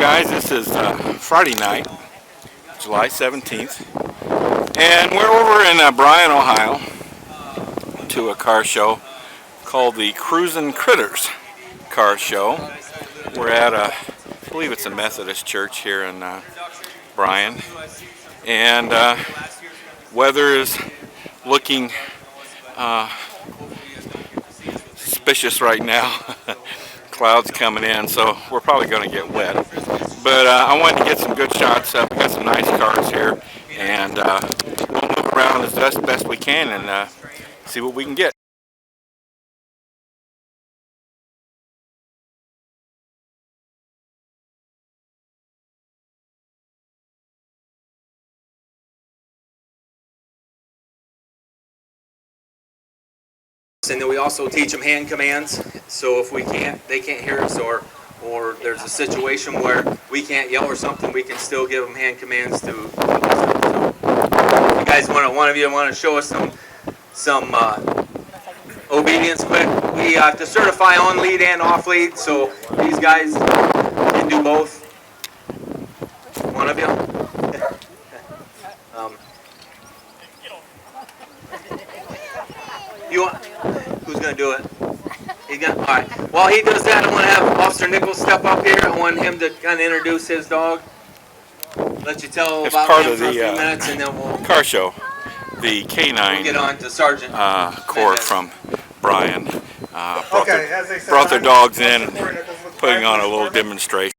guys, this is Friday night, July 17th, and we're over in Bryan, Ohio, to a car show called the Cruisin car show. We're at I believe it's a Methodist church here in Bryan, and weather is looking suspicious right now. Clouds coming in, so we're probably going to get wet. But I wanted to get some good shots up. We got some nice cars here, and we'll move around as best we can and see what we can get. And then we also teach them hand commands. So if they can't hear us, or there's a situation where we can't yell or something, we can still give them hand commands to. So you guys one of you want to show us some obedience quick? We have to certify on lead and off lead. So these guys can do both. One of you. Who's going to do it? All right. While he does that, I want to have Officer Nichols step up here. I want him to kind of introduce his dog. Let you tell It's about part him of for a the few minutes, and then we'll car show. The K9 get on to Sergeant Corps from Bryan brought their dogs in and putting on a little demonstration.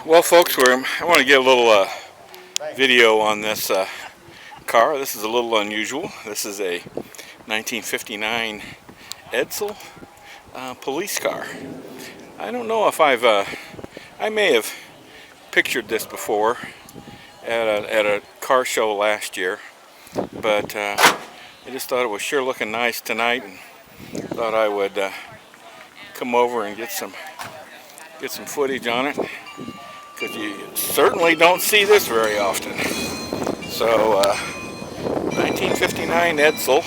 Well, folks, I want to get a little video on this car. This is a little unusual. This is a 1959 Edsel police car. I don't know if I may have pictured this before at a car show last year, but I just thought it was sure looking nice tonight, and thought I would come over and get some footage on it, because you certainly don't see this very often. So 1959 Edsel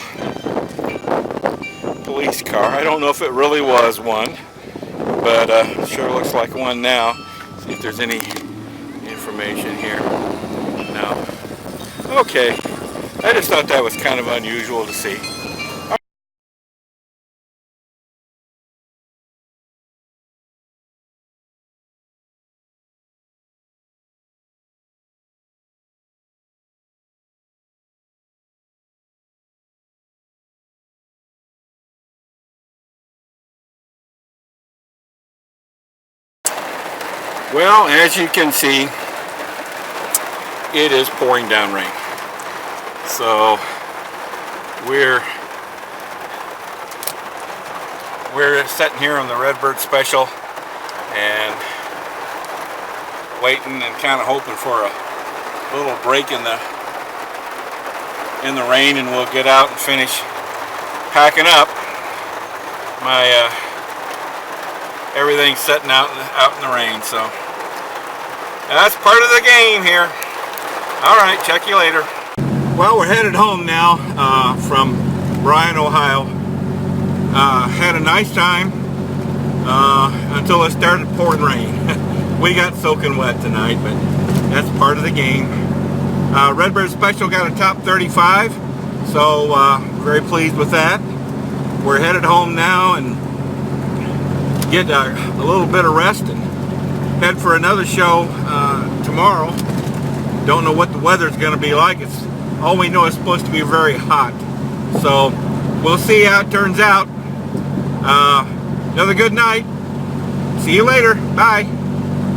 police car. I don't know if it really was one, but it sure looks like one now. See if there's any information here. No. Okay. I just thought that was kind of unusual to see. Well, as you can see, it is pouring down rain. So we're sitting here on the Redbird Special and waiting and kind of hoping for a little break in the rain, and we'll get out and finish packing up. My everything's sitting out in the rain, so that's part of the game here. All right, check you later. Well, we're headed home now from Bryan, Ohio. Had a nice time until it started pouring rain. We got soaking wet tonight, but that's part of the game. Redbird Special got a top 35, so very pleased with that. We're headed home now and get a little bit of rest and head for another show tomorrow. Don't know what the weather's going to be like. All we know is supposed to be very hot. So we'll see how it turns out. Another good night. See you later. Bye.